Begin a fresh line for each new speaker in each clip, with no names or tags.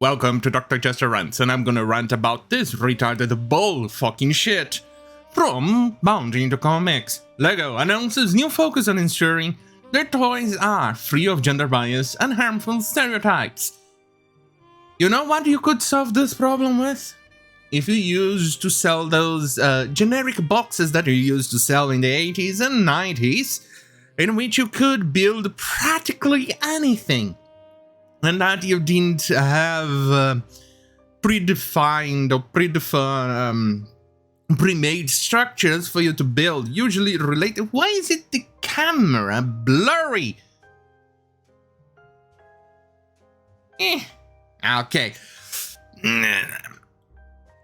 Welcome to Dr. Jester Rants, and I'm gonna rant about this retarded bull fucking shit. From Boundary into Comics, LEGO announces new focus on ensuring their toys are free of gender bias and harmful stereotypes. You know what you could solve this problem with? If you used to sell those generic boxes that you used to sell in the 80s and 90s, in which you could build practically anything. And that you didn't have predefined or pre-made structures for you to build, usually related. Why is it the camera blurry? Okay.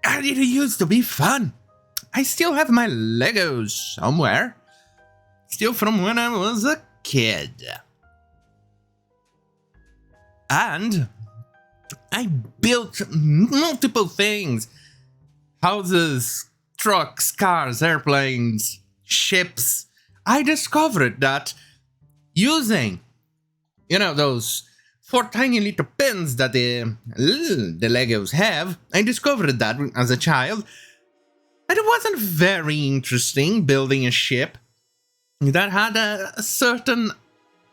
It used to be fun. I still have my Legos somewhere. Still from when I was a kid. And I built multiple things. Houses, trucks, cars, airplanes, ships. I discovered that using, those 4 tiny little pins that the Legos have, I discovered that as a child. And it wasn't very interesting building a ship that had a certain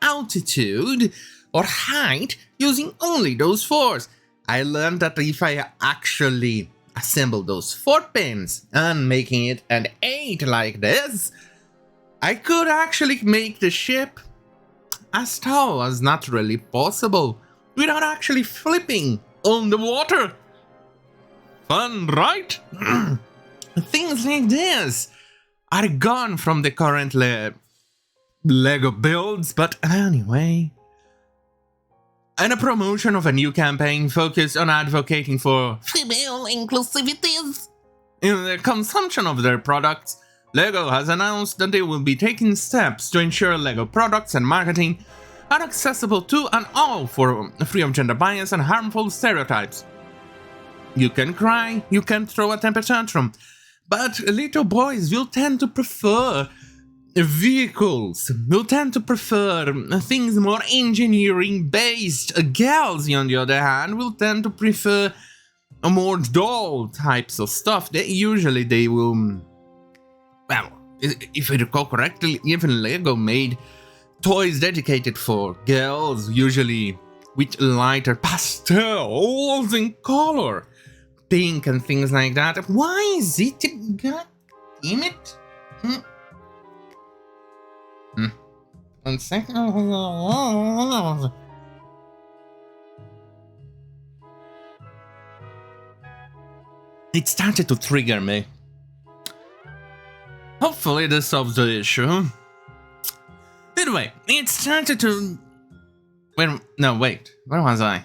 altitude or height using only those 4s. I learned that if I actually assemble those 4 pins and making it an 8 like this, I could actually make the ship as tall as naturally possible without actually flipping on the water. Fun, right? Things like this are gone from the current Lego builds, but anyway. And a promotion of a new campaign focused on advocating for female inclusivities in the consumption of their products. LEGO has announced that they will be taking steps to ensure LEGO products and marketing are accessible to and all for free of gender bias and harmful stereotypes. You can cry, you can throw a temper tantrum, but little boys will tend to prefer vehicles, will tend to prefer things more engineering based. Girls, on the other hand, will tend to prefer more doll types of stuff. They will, well, if I recall correctly, even LEGO made toys dedicated for girls, usually with lighter pastels in color, pink and things like that. Why is it? God damn it. 1 second. It started to trigger me. Hopefully this solves the issue. Anyway, it started to... where was I?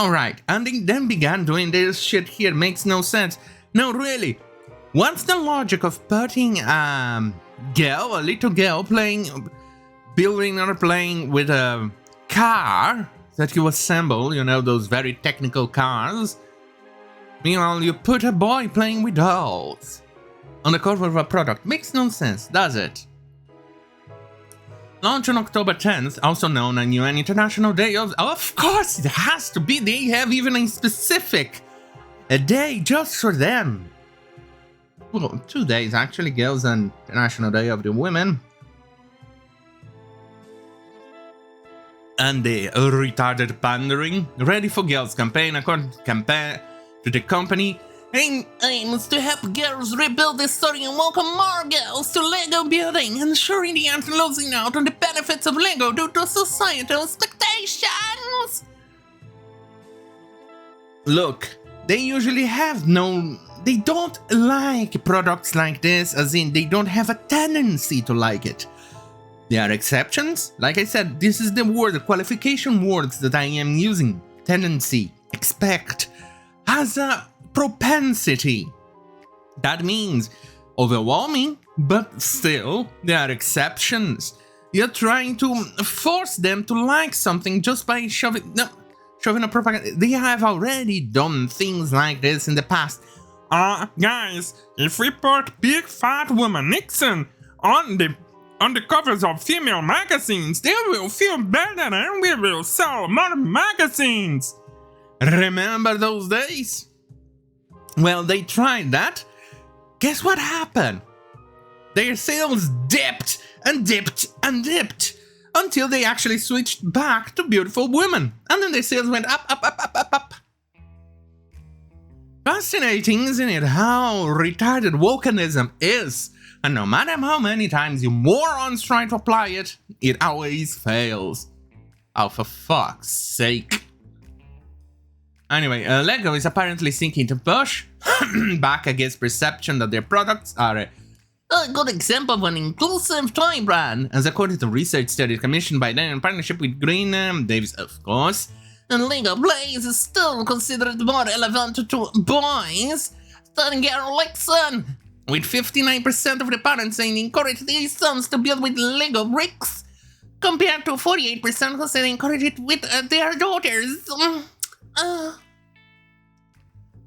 Alright, and they then began doing this shit here. Makes no sense. No, really. What's the logic of putting a little girl building or playing with a car that you assemble, those very technical cars? Meanwhile, you put a boy playing with dolls on the cover of a product. Makes no sense, does it? Launch on October 10th, also known as UN International Day of course, it has to be. They have even a day just for them. Well, 2 days actually, Girls and International Day of the Women. And the retarded pandering. Ready for Girls campaign, according to the company, aims to help girls rebuild their story and welcome more girls to LEGO building, ensuring they aren't losing out on the benefits of LEGO due to societal expectations. Look, they usually have they don't like products like this, as in they don't have a tendency to like it. There are exceptions. Like I said, this is the qualification words that I am using. Tendency, expect, has a propensity. That means overwhelming, but still, there are exceptions. You're trying to force them to like something just by shoving a propaganda. They have already done things like this in the past. Guys, if we put big fat woman Nixon on the covers of female magazines, they will feel better and we will sell more magazines. Remember those days? Well, they tried that. Guess what happened? Their sales dipped and dipped and dipped until they actually switched back to beautiful women. And then their sales went up, up, up, up, up, up. Fascinating, isn't it, how retarded wokeism is? And no matter how many times you morons try to apply it, it always fails. Oh, for fuck's sake. Anyway, Lego is apparently seeking to push back against perception that their products are a good example of an inclusive toy brand, as according to research study commissioned by them in partnership with Green Davis, of course. And Lego Blaze is still considered more relevant to boys. DiAngelo Lexon, with 59% of the parents saying encourage their sons to build with Lego bricks, compared to 48% who said encourage it with their daughters.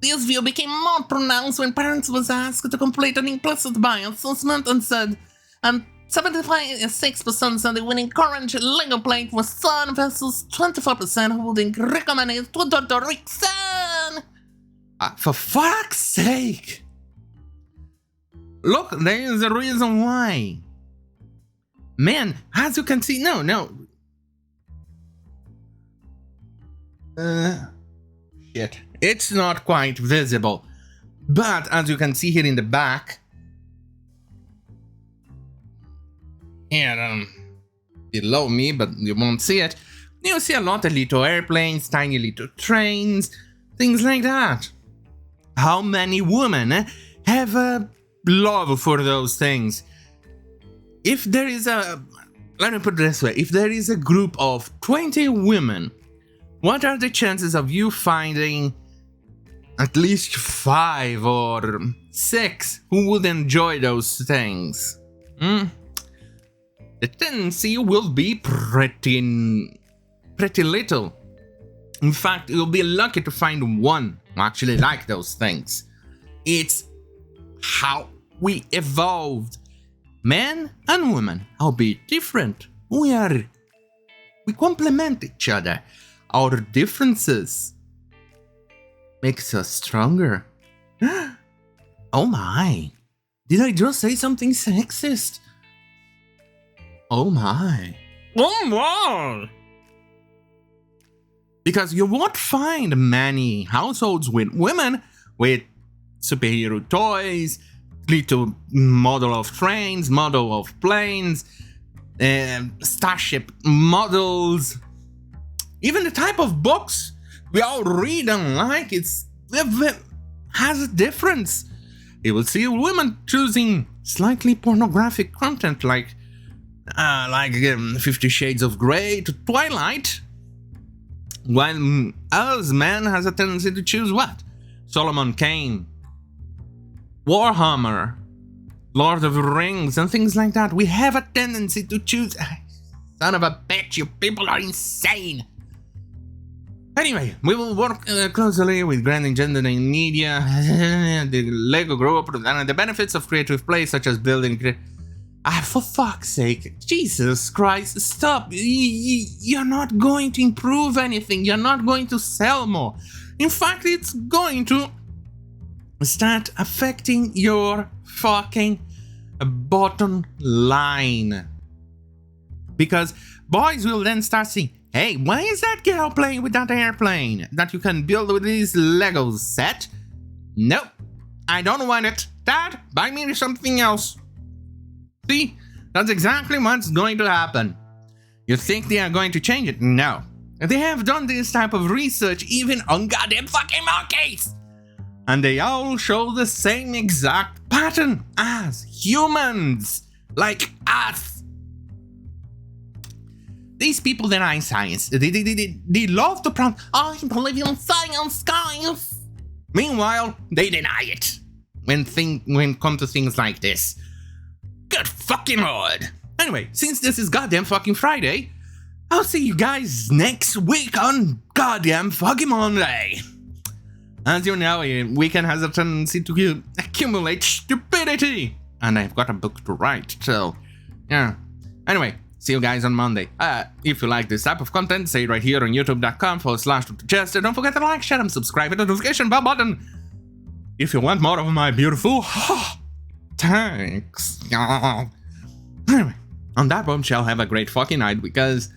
This view became more pronounced when parents was asked to complete an implicit bias assessment and said, and 76% said they would encourage Lego play with son versus 24% who would recommend it to the son. For fuck's sake! Look, there is a reason why. Man, as you can see, shit. It's not quite visible. But as you can see here in the back, here, below me, but you won't see it, you see a lot of little airplanes, tiny little trains, things like that. How many women have a love for those things? If there is a, let me put it this way, if there is a group of 20 women, what are the chances of you finding at least 5 or 6 who would enjoy those things? The tendency will be pretty little. In fact, you'll be lucky to find one who actually like those things. It's how we evolved. Men and women, albeit different, we complement each other. Our differences makes us stronger. Oh my, did I just say something sexist? Oh my. Oh my! Because you won't find many households with women with superhero toys, little model of trains, model of planes, starship models. Even the type of books we all read and like, it has a difference. You will see women choosing slightly pornographic content like 50 Shades of Grey to Twilight, while us men has a tendency to choose what? Solomon Kane, Warhammer, Lord of the Rings, and things like that. We have a tendency to choose. Son of a bitch, you people are insane. Anyway, we will work closely with Grand Engendering Media, the Lego Group, and the benefits of creative play, such as building. For fuck's sake, Jesus Christ, stop. You're not going to improve anything. You're not going to sell more. In fact, it's going to start affecting your fucking bottom line. Because boys will then start saying, hey, why is that girl playing with that airplane that you can build with these Legos set? Nope, I don't want it. Dad, buy me something else. See, that's exactly what's going to happen. You think they are going to change it? No. They have done this type of research even on goddamn fucking monkeys. And they all show the same exact pattern as humans, like us. These people deny science. They love to prompt, I believe in science, guys. Meanwhile, they deny it when it comes to things like this. Good fucking lord. Anyway, since this is goddamn fucking Friday, I'll see you guys next week on goddamn fucking Monday. As you know, a weekend has a tendency to accumulate stupidity. And I've got a book to write, so yeah. Anyway, See you guys on Monday. If you like this type of content, say it right here on youtube.com/Jester. Don't forget to like, share, and subscribe with the notification bell button. If you want more of my beautiful... thanks. Anyway, on that bombshell, have a great fucking night because...